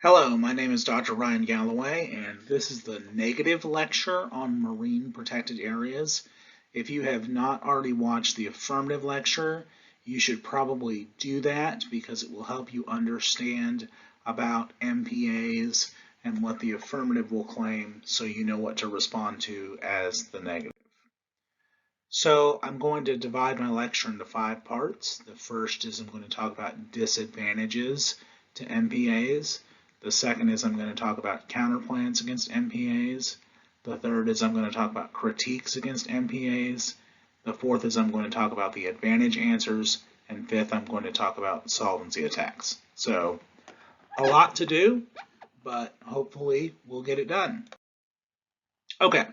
Hello, my name is Dr. Ryan Galloway, and this is the negative lecture on marine protected areas. If you have not already watched the affirmative lecture, you should probably do that because it will help you understand about MPAs and what the affirmative will claim so you know what to respond to as the negative. So I'm going to divide my lecture into 5 parts. The first is I'm going to talk about disadvantages to MPAs. The second is I'm going to talk about counterplans against MPAs. The third is I'm going to talk about critiques against MPAs. The fourth is I'm going to talk about the advantage answers. And fifth, I'm going to talk about solvency attacks. So a lot to do, but hopefully we'll get it done. Okay.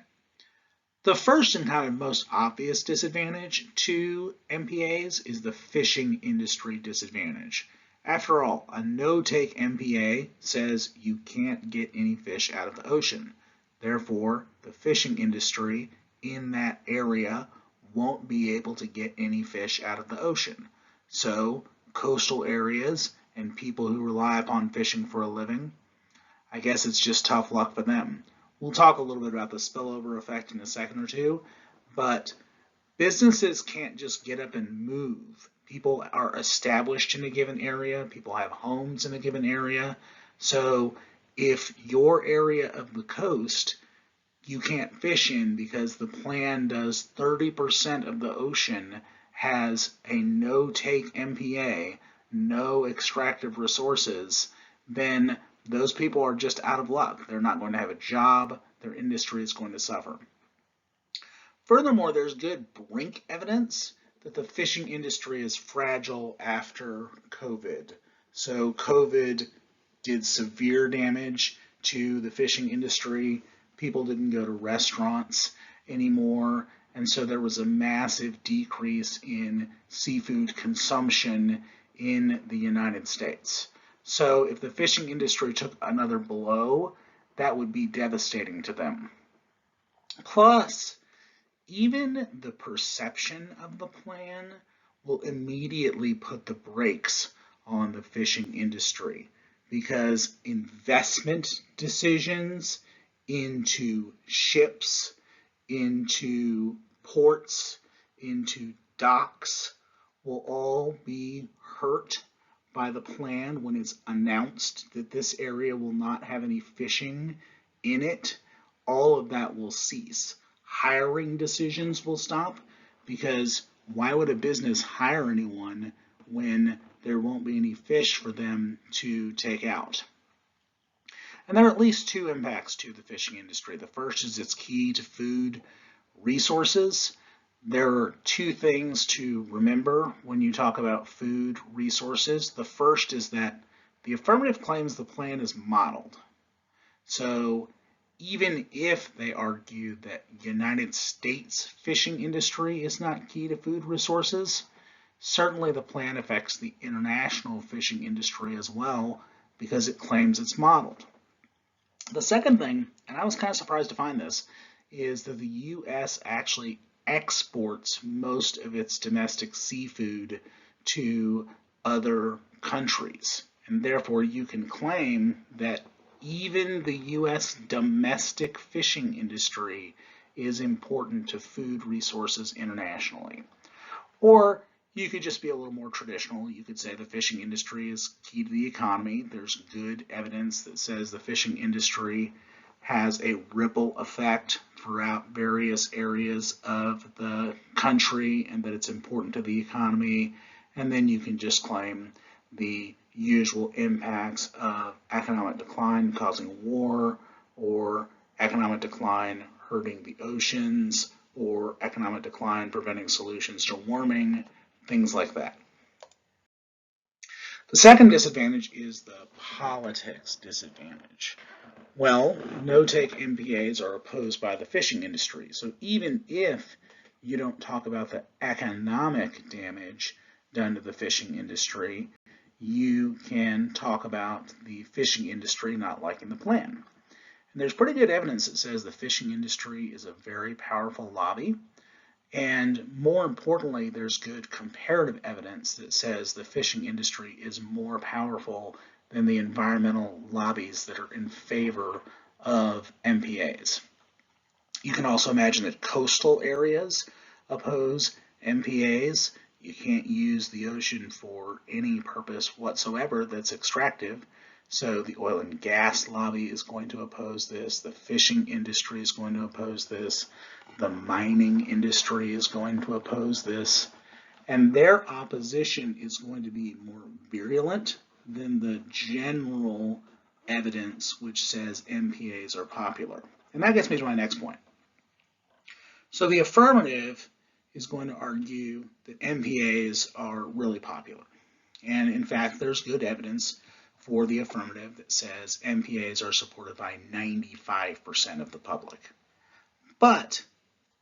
The first and kind of most obvious disadvantage to MPAs is the fishing industry disadvantage. After all, a no-take MPA says you can't get any fish out of the ocean. Therefore, the fishing industry in that area won't be able to get any fish out of the ocean. So, coastal areas and people who rely upon fishing for a living, I guess it's just tough luck for them. We'll talk a little bit about the spillover effect in a second or two, but businesses can't just get up and move. People are established in a given area, people have homes in a given area. So if your area of the coast you can't fish in because the plan does 30% of the ocean has a no-take MPA, no extractive resources, then those people are just out of luck. They're not going to have a job. Their industry is going to suffer. Furthermore, there's good brink evidence that the fishing industry is fragile after COVID. So COVID did severe damage to the fishing industry. People didn't go to restaurants anymore, and so there was a massive decrease in seafood consumption in the United States. So if the fishing industry took another blow, that would be devastating to them. Plus, even the perception of the plan will immediately put the brakes on the fishing industry because investment decisions into ships, into ports, into docks will all be hurt by the plan when it's announced that this area will not have any fishing in it. All of that will cease. Hiring decisions will stop because why would a business hire anyone when there won't be any fish for them to take out? And there are at least 2 impacts to the fishing industry. The first is it's key to food resources. There are 2 things to remember when you talk about food resources. The first is that the affirmative claims the plan is modeled. So even if they argue that United States fishing industry is not key to food resources, certainly the plan affects the international fishing industry as well because it claims it's modeled. The second thing, and I was kind of surprised to find this, is that the U.S. actually exports most of its domestic seafood to other countries. And therefore, you can claim that even the U.S. domestic fishing industry is important to food resources internationally. Or you could just be a little more traditional. You could say the fishing industry is key to the economy. There's good evidence that says the fishing industry has a ripple effect throughout various areas of the country and that it's important to the economy. And then you can just claim the usual impacts of economic decline causing war, or economic decline hurting the oceans, or economic decline preventing solutions to warming, things like that. The second disadvantage is the politics disadvantage. Well, no-take MPAs are opposed by the fishing industry, so even if you don't talk about the economic damage done to the fishing industry, you can talk about the fishing industry not liking the plan. And there's pretty good evidence that says the fishing industry is a very powerful lobby. And more importantly, there's good comparative evidence that says the fishing industry is more powerful than the environmental lobbies that are in favor of MPAs. You can also imagine that coastal areas oppose MPAs. You can't use the ocean for any purpose whatsoever that's extractive. So the oil and gas lobby is going to oppose this. The fishing industry is going to oppose this. The mining industry is going to oppose this. And their opposition is going to be more virulent than the general evidence which says MPAs are popular. And that gets me to my next point. So the affirmative is going to argue that MPAs are really popular. And in fact, there's good evidence for the affirmative that says MPAs are supported by 95% of the public. But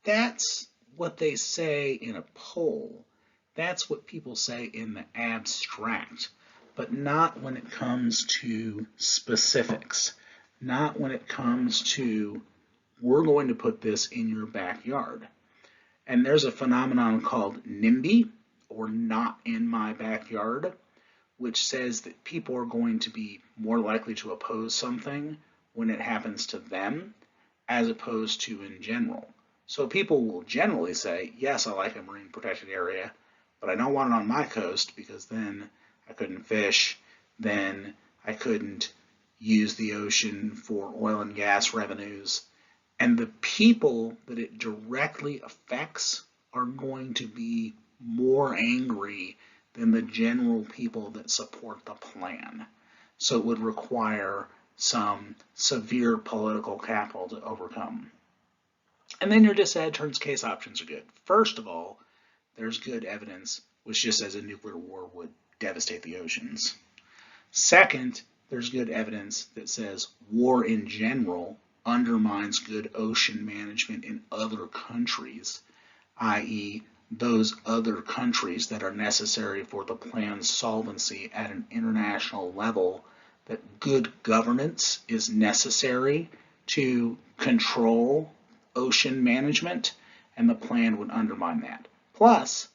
that's what they say in a poll. That's what people say in the abstract, but not when it comes to specifics, not when it comes to we're going to put this in your backyard. And there's a phenomenon called NIMBY, or not in my backyard, which says that people are going to be more likely to oppose something when it happens to them, as opposed to in general. So people will generally say, yes, I like a marine protected area, but I don't want it on my coast because then I couldn't fish, then I couldn't use the ocean for oil and gas revenues. And the people that it directly affects are going to be more angry than the general people that support the plan. So it would require some severe political capital to overcome. And then your disadvantaged case options are good. First of all, there's good evidence which just says a nuclear war would devastate the oceans. Second, there's good evidence that says war in general undermines good ocean management in other countries, i.e., those other countries that are necessary for the plan's solvency at an international level, that good governance is necessary to control ocean management, and the plan would undermine that. Plus,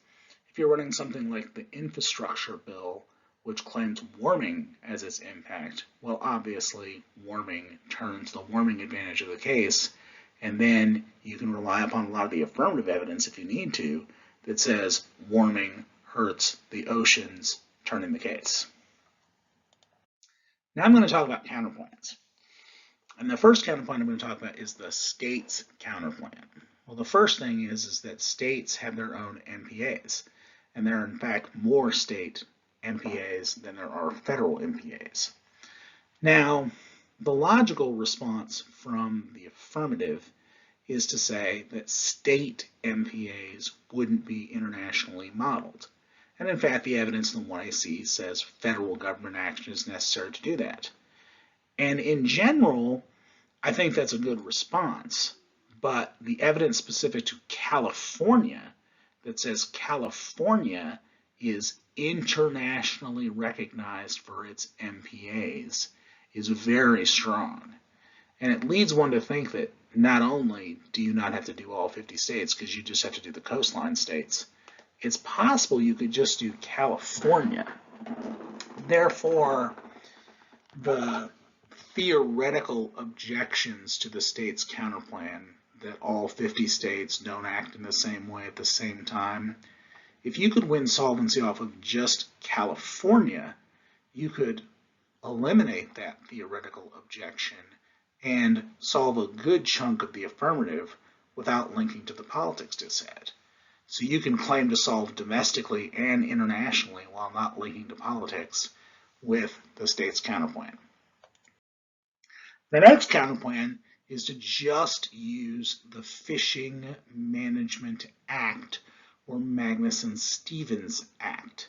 if you're running something like the infrastructure bill, which claims warming as its impact, well, obviously, warming turns the warming advantage of the case, and then you can rely upon a lot of the affirmative evidence, if you need to, that says warming hurts the oceans, turning the case. Now I'm going to talk about counterpoints. And the first counterpoint I'm going to talk about is the state's counterplan. Well, the first thing is that states have their own MPAs, and there are in fact more state MPAs than there are federal MPAs. Now, the logical response from the affirmative is to say that state MPAs wouldn't be internationally modeled. And in fact, the evidence in the 1AC says federal government action is necessary to do that. And in general, I think that's a good response, but the evidence specific to California that says California is internationally recognized for its MPAs is very strong. And it leads one to think that not only do you not have to do all 50 states because you just have to do the coastline states, it's possible you could just do California. Therefore, the theoretical objections to the state's counterplan that all 50 states don't act in the same way at the same time, if you could win solvency off of just California, you could eliminate that theoretical objection and solve a good chunk of the affirmative without linking to the politics dissent. So you can claim to solve domestically and internationally while not linking to politics with the state's counterplan. The next counterplan is to just use the Fishing Management Act or Magnuson-Stevens Act,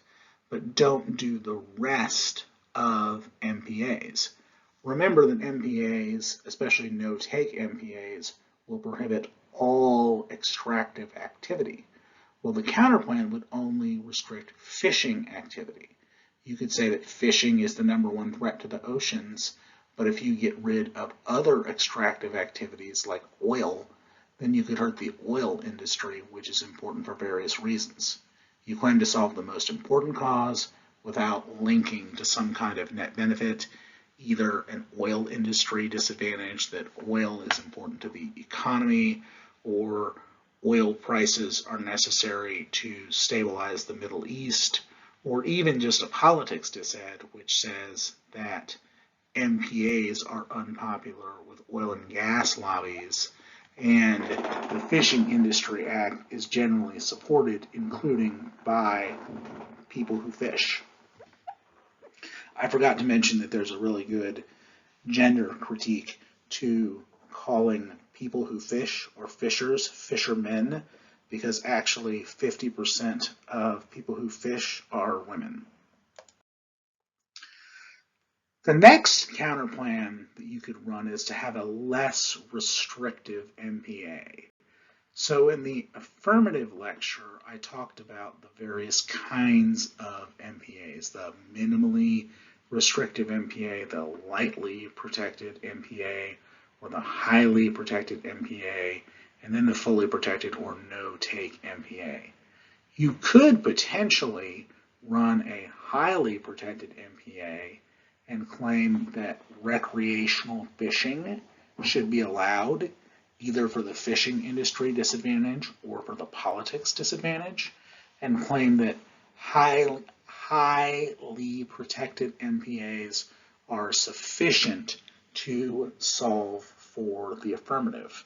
but don't do the rest of MPAs. Remember that MPAs, especially no-take MPAs, will prohibit all extractive activity. Well, the counterplan would only restrict fishing activity. You could say that fishing is the #1 threat to the oceans, but if you get rid of other extractive activities like oil, then you could hurt the oil industry, which is important for various reasons. You claim to solve the most important cause, without linking to some kind of net benefit, either an oil industry disadvantage that oil is important to the economy, or oil prices are necessary to stabilize the Middle East, or even just a politics disad which says that MPAs are unpopular with oil and gas lobbies, and the Fishing Industry Act is generally supported, including by people who fish. I forgot to mention that there's a really good gender critique to calling people who fish or fishers fishermen, because actually 50% of people who fish are women. The next counterplan that you could run is to have a less restrictive MPA. So in the affirmative lecture, I talked about the various kinds of MPAs, the minimally restrictive MPA, the lightly protected MPA, or the highly protected MPA, and then the fully protected or no-take MPA. You could potentially run a highly protected MPA and claim that recreational fishing should be allowed, either for the fishing industry disadvantage or for the politics disadvantage, and claim that highly protected MPAs are sufficient to solve for the affirmative.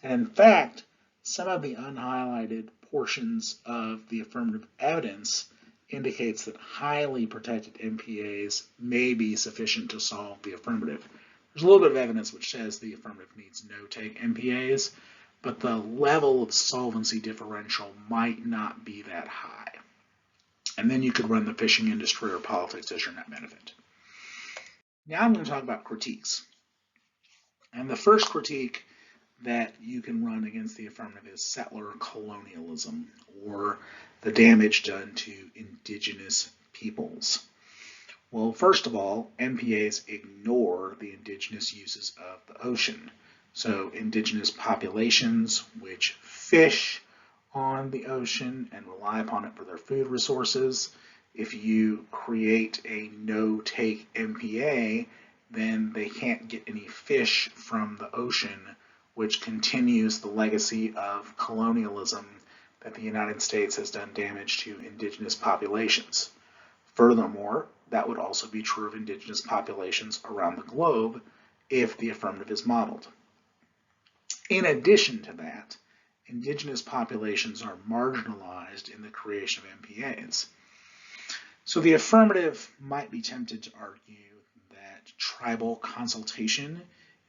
And in fact, some of the unhighlighted portions of the affirmative evidence indicates that highly protected MPAs may be sufficient to solve the affirmative. There's a little bit of evidence which says the affirmative needs no-take MPAs, but the level of solvency differential might not be that high. And then you could run the fishing industry or politics as your net benefit. Now I'm going to talk about critiques. And the first critique that you can run against the affirmative is settler colonialism, or the damage done to indigenous peoples. Well, first of all, MPAs ignore the indigenous uses of the ocean. So indigenous populations which fish on the ocean and rely upon it for their food resources, if you create a no-take MPA, then they can't get any fish from the ocean, which continues the legacy of colonialism that the United States has done damage to indigenous populations. Furthermore, that would also be true of indigenous populations around the globe if the affirmative is modeled. In addition to that, indigenous populations are marginalized in the creation of MPAs. So the affirmative might be tempted to argue that tribal consultation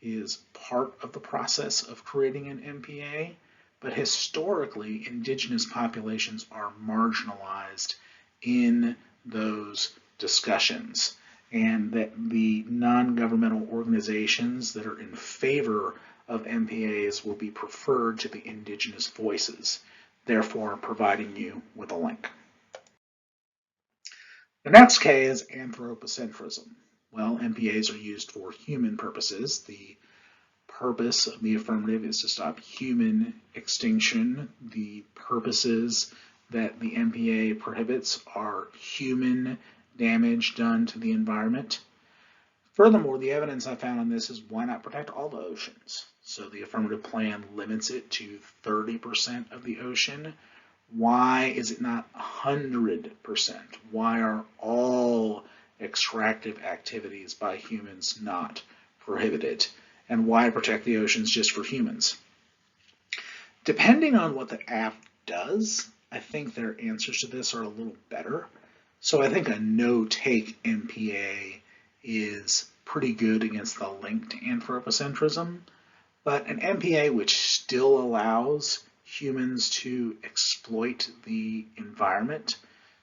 is part of the process of creating an MPA, but historically, indigenous populations are marginalized in those discussions, and that the non-governmental organizations that are in favor of MPAs will be preferred to the indigenous voices, therefore providing you with a link. The next K is anthropocentrism. Well, MPAs are used for human purposes. The purpose of the affirmative is to stop human extinction. The purposes that the MPA prohibits are human damage done to the environment. Furthermore, the evidence I found on this is why not protect all the oceans? So the affirmative plan limits it to 30% of the ocean. Why is it not 100%? Why are all extractive activities by humans not prohibited? And why protect the oceans just for humans? Depending on what the app does, I think their answers to this are a little better. So I think a no-take MPA is pretty good against the link to anthropocentrism, but an MPA which still allows humans to exploit the environment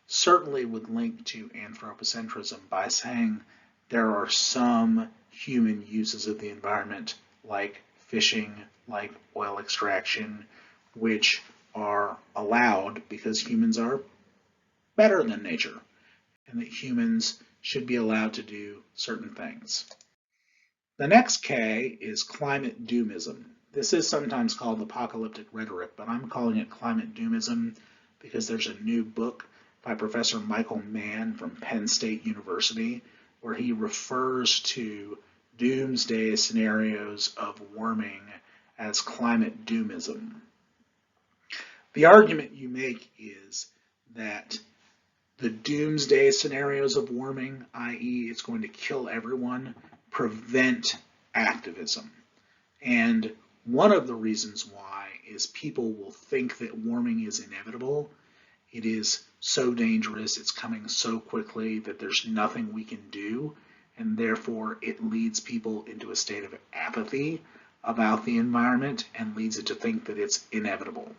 certainly would link to anthropocentrism by saying there are some human uses of the environment, like fishing, like oil extraction, which are allowed because humans are better than nature, and that humans should be allowed to do certain things. The next K is climate doomism. This is sometimes called apocalyptic rhetoric, but I'm calling it climate doomism because there's a new book by Professor Michael Mann from Penn State University, where he refers to doomsday scenarios of warming as climate doomism. The argument you make is that the doomsday scenarios of warming, i.e. it's going to kill everyone, prevent activism. And one of the reasons why is people will think that warming is inevitable. It is so dangerous, it's coming so quickly that there's nothing we can do, and therefore it leads people into a state of apathy about the environment and leads it to think that it's inevitable.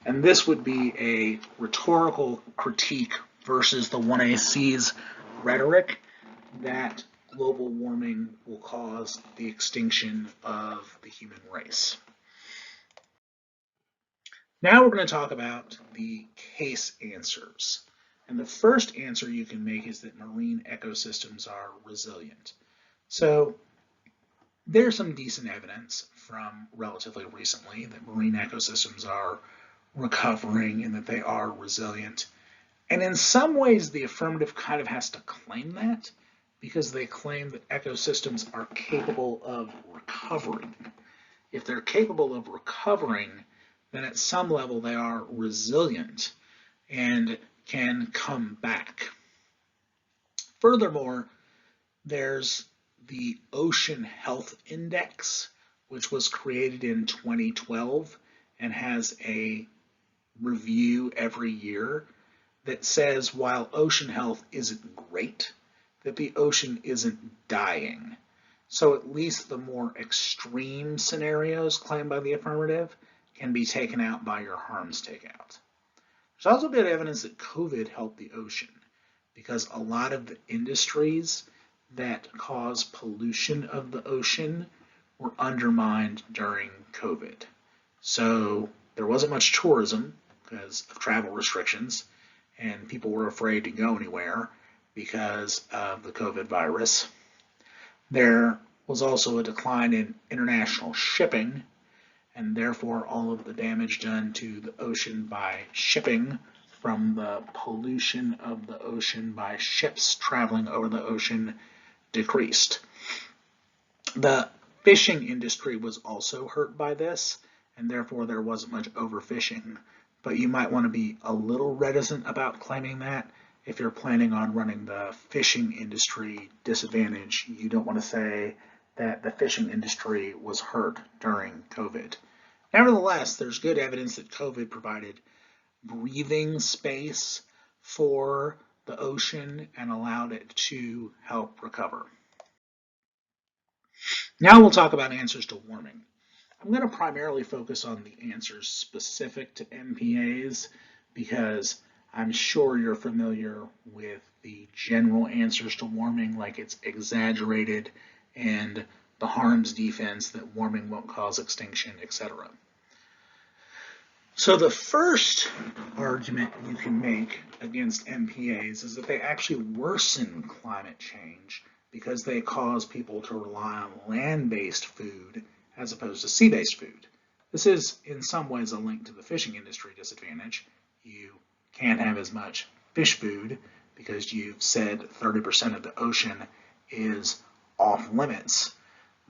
And this would be a rhetorical critique versus the 1AC's rhetoric that global warming will cause the extinction of the human race. Now we're going to talk about the case answers. And the first answer you can make is that marine ecosystems are resilient. So there's some decent evidence from relatively recently that marine ecosystems are recovering and that they are resilient. And in some ways, the affirmative kind of has to claim that because they claim that ecosystems are capable of recovering. If they're capable of recovering, then at some level they are resilient and can come back. Furthermore, there's the Ocean Health Index, which was created in 2012 and has a review every year that says while ocean health isn't great, that the ocean isn't dying. So at least the more extreme scenarios claimed by the affirmative can be taken out by your harms takeout. There's also good evidence that COVID helped the ocean because a lot of the industries that cause pollution of the ocean were undermined during COVID. So there wasn't much tourism because of travel restrictions, and people were afraid to go anywhere because of the COVID virus. There was also a decline in international shipping, and therefore all of the damage done to the ocean by shipping from the pollution of the ocean by ships traveling over the ocean decreased. The fishing industry was also hurt by this, and therefore there wasn't much overfishing. But you might want to be a little reticent about claiming that. If you're planning on running the fishing industry disadvantage, you don't want to say that the fishing industry was hurt during COVID. Nevertheless, there's good evidence that COVID provided breathing space for the ocean and allowed it to help recover. Now we'll talk about answers to warming. I'm going to primarily focus on the answers specific to MPAs because I'm sure you're familiar with the general answers to warming, like it's exaggerated and the harms defense that warming won't cause extinction, etc. So the first argument you can make against MPAs is that they actually worsen climate change because they cause people to rely on land-based food as opposed to sea-based food. This is in some ways a link to the fishing industry disadvantage. You can't have as much fish food because you've said 30% of the ocean is off limits.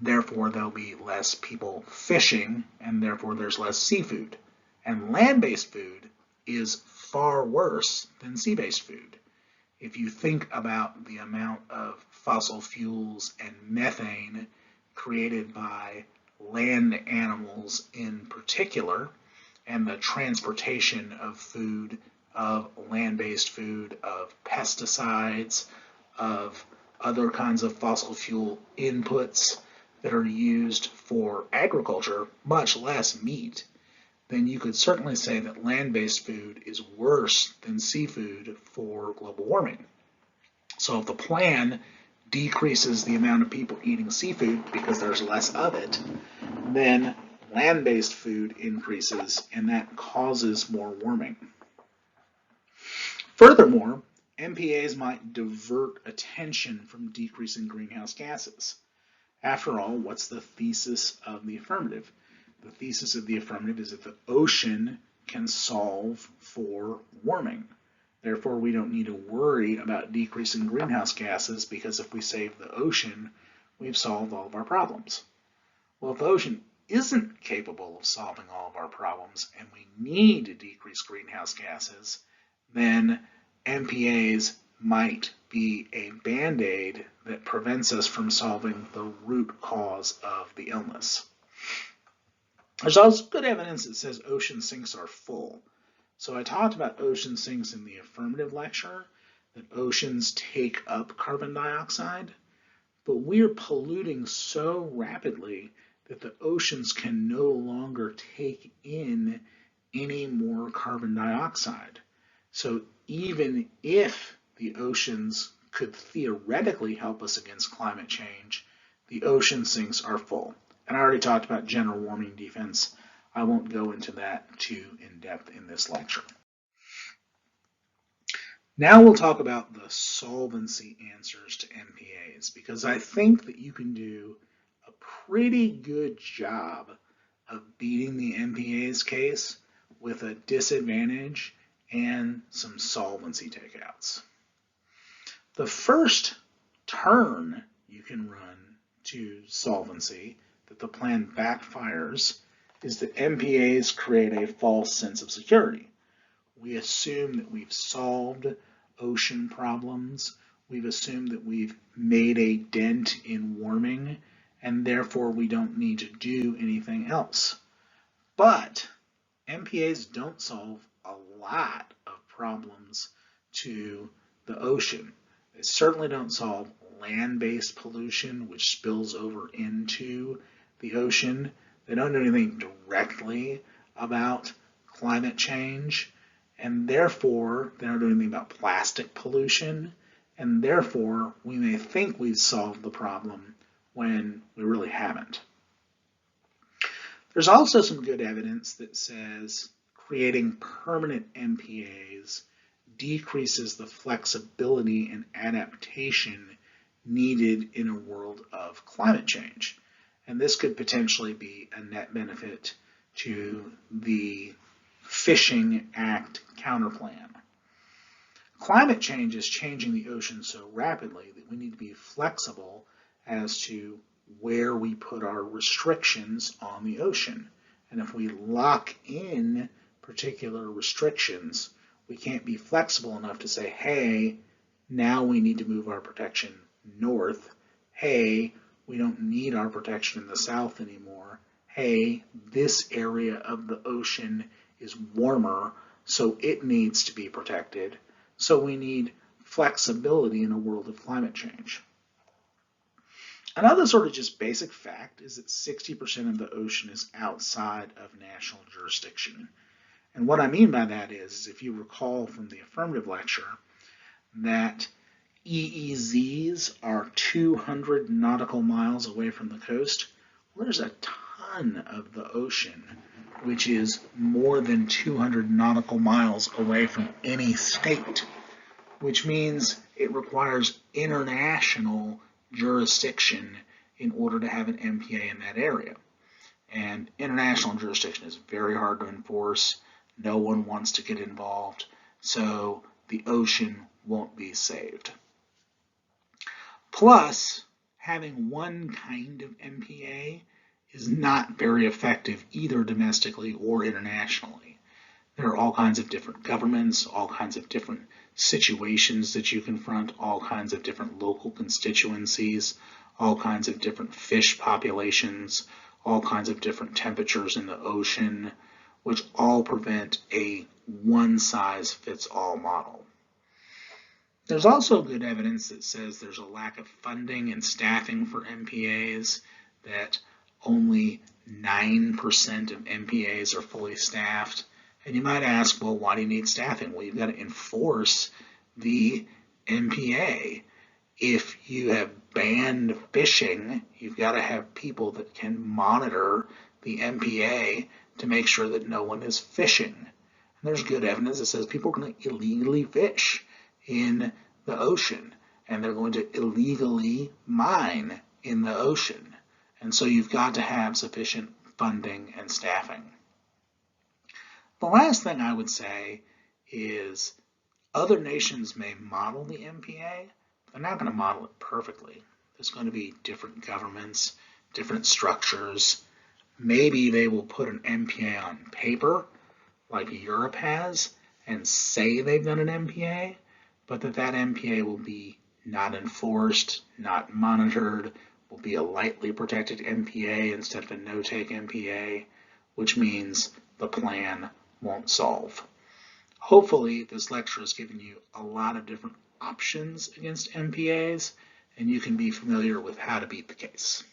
Therefore, there'll be less people fishing, and therefore there's less seafood. And land-based food is far worse than sea-based food. If you think about the amount of fossil fuels and methane created by land animals in particular, and the transportation of food, of land-based food, of pesticides, of other kinds of fossil fuel inputs that are used for agriculture, much less meat, then you could certainly say that land-based food is worse than seafood for global warming. So if the plan decreases the amount of people eating seafood because there's less of it, then land-based food increases, and that causes more warming. Furthermore, MPAs might divert attention from decreasing greenhouse gases. After all, what's the thesis of the affirmative? The thesis of the affirmative is that the ocean can solve for warming. Therefore, we don't need to worry about decreasing greenhouse gases because if we save the ocean, we've solved all of our problems. Well, if the ocean isn't capable of solving all of our problems and we need to decrease greenhouse gases, then MPAs might be a band-aid that prevents us from solving the root cause of the illness. There's also good evidence that says ocean sinks are full. So I talked about ocean sinks in the affirmative lecture, that oceans take up carbon dioxide, but we're polluting so rapidly that the oceans can no longer take in any more carbon dioxide. So even if the oceans could theoretically help us against climate change, the ocean sinks are full. And I already talked about general warming defense. I won't go into that too in depth in this lecture. Now we'll talk about the solvency answers to MPAs, because I think that you can do a pretty good job of beating the MPAs case with a disadvantage and some solvency takeouts. The first turn you can run to solvency that the plan backfires is that MPAs create a false sense of security. We assume that we've solved ocean problems. We've assumed that we've made a dent in warming, and therefore we don't need to do anything else. But MPAs don't solve a lot of problems to the ocean. They certainly don't solve land-based pollution, which spills over into the ocean. They don't do anything directly about climate change, and therefore they don't do anything about plastic pollution, and therefore we may think we've solved the problem when we really haven't. There's also some good evidence that says creating permanent MPAs decreases the flexibility and adaptation needed in a world of climate change. And this could potentially be a net benefit to the Fishing Act counterplan. Climate change is changing the ocean so rapidly that we need to be flexible as to where we put our restrictions on the ocean. And if we lock in particular restrictions, we can't be flexible enough to say, hey, now we need to move our protection north. Hey, we don't need our protection in the south anymore. Hey, this area of the ocean is warmer, so it needs to be protected. So we need flexibility in a world of climate change. Another sort of just basic fact is that 60% of the ocean is outside of national jurisdiction. And what I mean by that is if you recall from the affirmative lecture, that EEZs are 200 nautical miles away from the coast. Well, there's a ton of the ocean which is more than 200 nautical miles away from any state, which means it requires international jurisdiction in order to have an MPA in that area. And international jurisdiction is very hard to enforce. No one wants to get involved, so the ocean won't be saved. Plus, having one kind of MPA is not very effective either domestically or internationally. There are all kinds of different governments, all kinds of different situations that you confront, all kinds of different local constituencies, all kinds of different fish populations, all kinds of different temperatures in the ocean, which all prevent a one-size-fits-all model. There's also good evidence that says there's a lack of funding and staffing for MPAs, that only 9% of MPAs are fully staffed. And you might ask, well, why do you need staffing? Well, you've got to enforce the MPA. If you have banned fishing, you've got to have people that can monitor the MPA to make sure that no one is fishing. And there's good evidence that says people are going to illegally fish in the ocean, and they're going to illegally mine in the ocean. And so you've got to have sufficient funding and staffing. The last thing I would say is Other nations may model the MPA, but they're not going to model it perfectly. There's going to be different governments, different structures. Maybe they will put an MPA on paper, like Europe has, and say they've done an MPA, but that MPA will be not enforced, not monitored, will be a lightly protected MPA instead of a no-take MPA, which means the plan won't solve. Hopefully, this lecture has given you a lot of different options against MPAs, and you can be familiar with how to beat the case.